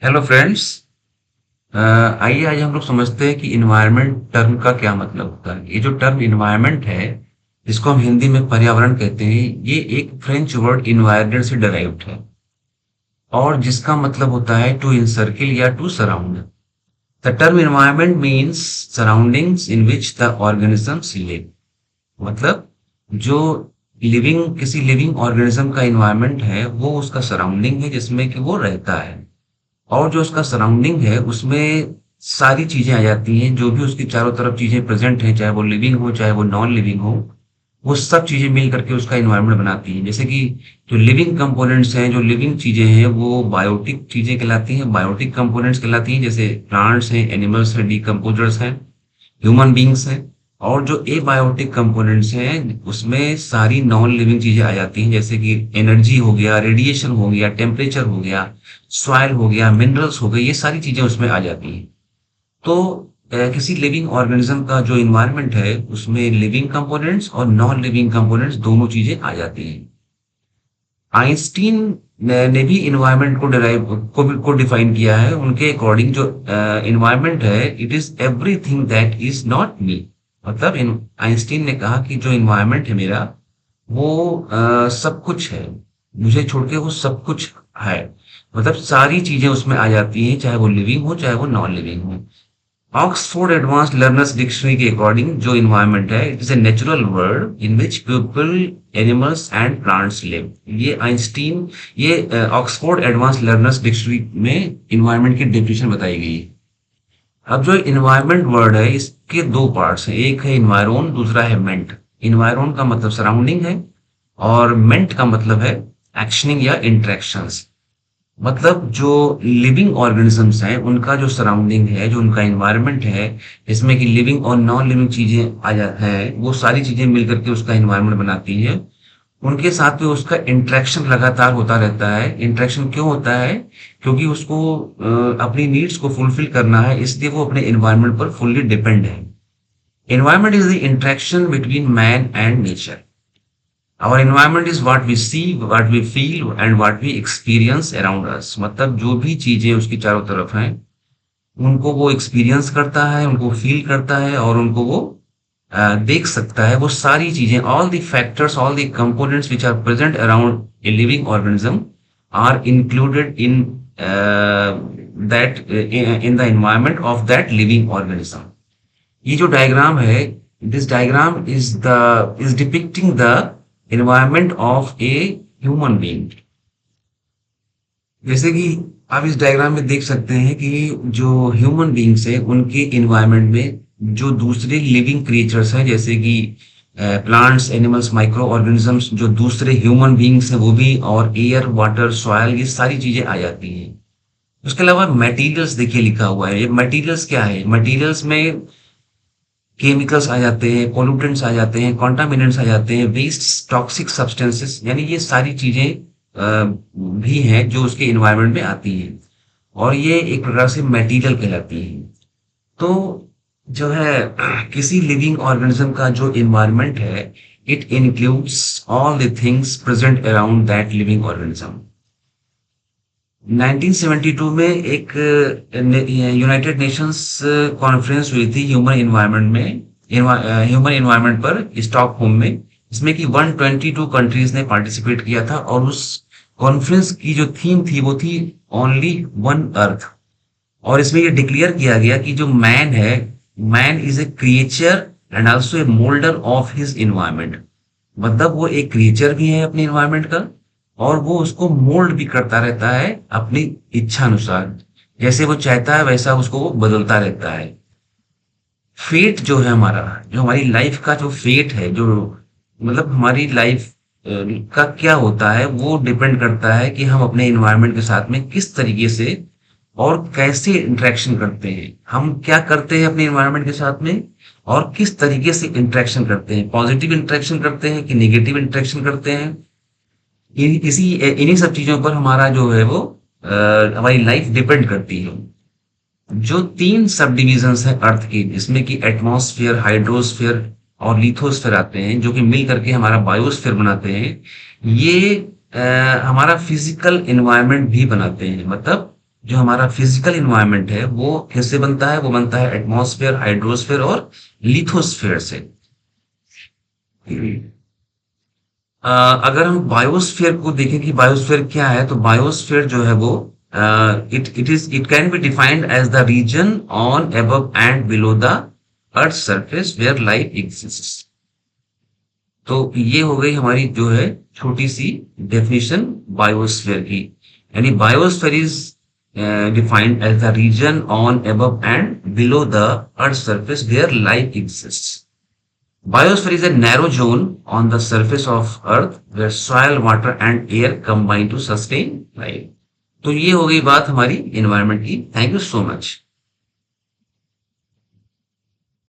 Hello friends. आइए आज हम लोग समझते हैं कि इन्वायरमेंट टर्म का क्या मतलब होता है। ये जो टर्म इन्वायरमेंट है, जिसको हम हिंदी में पर्यावरण कहते हैं, ये एक फ्रेंच वर्ड इन्वायरनेंट से डराइव्ड है और जिसका मतलब होता है टू इनसर्किल या to surround. The term environment means surroundings in which the organisms live. मतलब जो लिविंग किसी लिविंग ऑर्गेनिज्म का इन्वायरमेंट है वो उसका सराउंडिंग है जिसमें कि वो रहता है। और जो उसका सराउंडिंग है उसमें सारी चीजें आ जाती हैं, जो भी उसके चारों तरफ चीजें प्रेजेंट हैं, चाहे वो लिविंग हो चाहे वो नॉन लिविंग हो, वो सब चीजें मिल करके उसका इन्वायरमेंट बनाती हैं। जैसे कि जो लिविंग कंपोनेंट्स हैं, जो लिविंग चीजें हैं, वो बायोटिक चीजें कहलाती हैं, बायोटिक कंपोनेंट्स कहलाती हैं। जैसे प्लांट्स हैं, एनिमल्स हैं, डिकम्पोजर्स हैं, ह्यूमन बींग्स हैं। और जो एबायोटिक कंपोनेंट्स हैं उसमें सारी नॉन लिविंग चीजें आ जाती हैं, जैसे कि एनर्जी हो गया, रेडिएशन हो गया, टेम्परेचर हो गया, सॉइल हो गया, मिनरल्स हो गए, ये सारी चीजें उसमें आ जाती हैं। तो किसी लिविंग ऑर्गेनिज्म का जो इन्वायरमेंट है उसमें लिविंग कंपोनेंट्स और नॉन लिविंग कंपोनेंट्स दोनों चीजें आ जाती हैं। आइंस्टीन ने भी इन्वायरमेंट को डिराइव को डिफाइन किया है। उनके अकॉर्डिंग जो इन्वायरमेंट है, it is everything that is not me. मतलब आइंस्टीन ने कहा कि जो इन्वायरमेंट है मेरा, वो सब कुछ है, मुझे छोड़ के वो सब कुछ है। मतलब सारी चीजें उसमें आ जाती हैं, चाहे वो लिविंग हो चाहे वो नॉन लिविंग हो। ऑक्सफोर्ड एडवांस लर्नर्स डिक्शनरी के अकॉर्डिंग जो इन्वायरमेंट है, it is a natural world in which people, animals and plants live. ये ऑक्सफोर्ड एडवांस लर्नर्स डिक्शनरी में इन्वायरमेंट की डेफिनेशन बताई गई है। अब जो इन्वायरमेंट वर्ड है, इसके दो पार्ट्स हैं, एक है इन्वायरोन, दूसरा है मेंट। इन्वायरोन का मतलब सराउंडिंग है और मेंट का मतलब है एक्शनिंग या इंटरेक्शंस। मतलब जो लिविंग ऑर्गेनिजम्स हैं उनका जो सराउंडिंग है, जो उनका इन्वायरमेंट है, जिसमें कि लिविंग और नॉन लिविंग चीजें आ जा है, वो सारी चीजें मिलकर के उसका इन्वायरमेंट बनाती हैं। उनके साथ में उसका इंटरेक्शन लगातार होता रहता है। इंटरेक्शन क्यों होता है? क्योंकि उसको अपनी नीड्स को फुलफिल करना है, इसलिए वो अपने इन्वायरमेंट पर फुल्ली डिपेंड है। Environment is the interaction between man and nature. Our environment is what we see, what we feel and what we experience around us. मतलब जो भी चीजें उसकी चारों तरफ हैं, उनको वो एक्सपीरियंस करता है, उनको फील करता है और उनको वो देख सकता है। वो सारी चीजें, all the factors, all the components which are present around a living organism are included in that in the environment of that living organism. ये जो डायग्राम है, this diagram is depicting the environment of a human being. जैसे कि आप इस diagram में देख सकते हैं कि जो ह्यूमन बीइंग्स है उनके इन्वायरमेंट में जो दूसरे लिविंग क्रिएचर्स हैं, जैसे कि प्लांट्स, एनिमल्स, माइक्रो ऑर्गेनिजम्स, जो दूसरे ह्यूमन बीइंग्स हैं वो भी, और एयर, वाटर, सॉयल, ये सारी चीजें आ जाती हैं। उसके अलावा मटेरियल्स देखिए लिखा हुआ है। ये मटेरियल्स क्या है? मटेरियल्स में केमिकल्स आ जाते हैं, पोल्यूटेंट्स आ जाते हैं, कॉन्टामिनेंट्स आ जाते हैं, वेस्ट, टॉक्सिक सब्सटेंसेस, यानी ये सारी चीजें भी हैं जो उसके इन्वायरमेंट में आती हैं और ये एक प्रकार से मटेरियल कहलाती हैं। तो जो है किसी लिविंग ऑर्गेनिज्म का जो इन्वायरमेंट है, it includes all the things present around that living organism. 1972 में एक यूनाइटेड नेशंस कॉन्फ्रेंस हुई थी ह्यूमन इन्वायरमेंट पर, स्टॉकहोम में। इसमें कि 122 कंट्रीज ने पार्टिसिपेट किया था और उस कॉन्फ्रेंस की जो थीम थी वो थी ओनली वन अर्थ। और इसमें ये डिक्लेयर किया गया कि जो मैन है, man is a creature and also a moulder of his environment. मतलब वो एक क्रिएचर भी है अपने इन्वायरमेंट का और वो उसको मोल्ड भी करता रहता है अपनी इच्छा अनुसार। जैसे वो चाहता है वैसा उसको वो बदलता रहता है। फेट जो है हमारा, जो हमारी लाइफ का जो फेट है, जो मतलब हमारी लाइफ का क्या होता है, वो डिपेंड करता है कि हम अपने इन्वायरमेंट के साथ में किस तरीके से और कैसे इंटरेक्शन करते हैं। हम क्या करते हैं अपने इन्वायरमेंट के साथ में और किस तरीके से इंटरेक्शन करते हैं, पॉजिटिव इंटरेक्शन करते हैं कि नेगेटिव इंटरेक्शन करते हैं। इन्हीं सब चीजों पर हमारा जो है वो हमारी लाइफ डिपेंड करती है। जो तीन सब डिविजन्स हैं अर्थ की, जिसमें कि एटमॉस्फेयर, हाइड्रोस्फेयर और लिथोस्फेयर आते हैं, जो कि मिल करके हमारा बायोस्फेयर बनाते हैं, ये हमारा फिजिकल एनवायरनमेंट भी बनाते हैं। मतलब जो हमारा फिजिकल इन्वायरमेंट है वो किससे बनता है? वो बनता है एटमॉस्फेयर, हाइड्रोस्फेयर और लिथोस्फेयर से। अ, अगर हम बायोस्फीयर को देखें कि बायोस्फीयर क्या है, तो बायोस्फीयर जो है वो it can be defined as the region on, above and below the earth surface where life exist. तो ये हो गई हमारी जो है छोटी सी डेफिनेशन बायोस्फीयर की। यानी biosphere is defined as the region on, above and below the earth surface where life exists. Biosphere is a narrow zone on the surface of Earth where soil, water and air combine to sustain life. तो ये हो गई बात हमारी environment की। Thank you so much.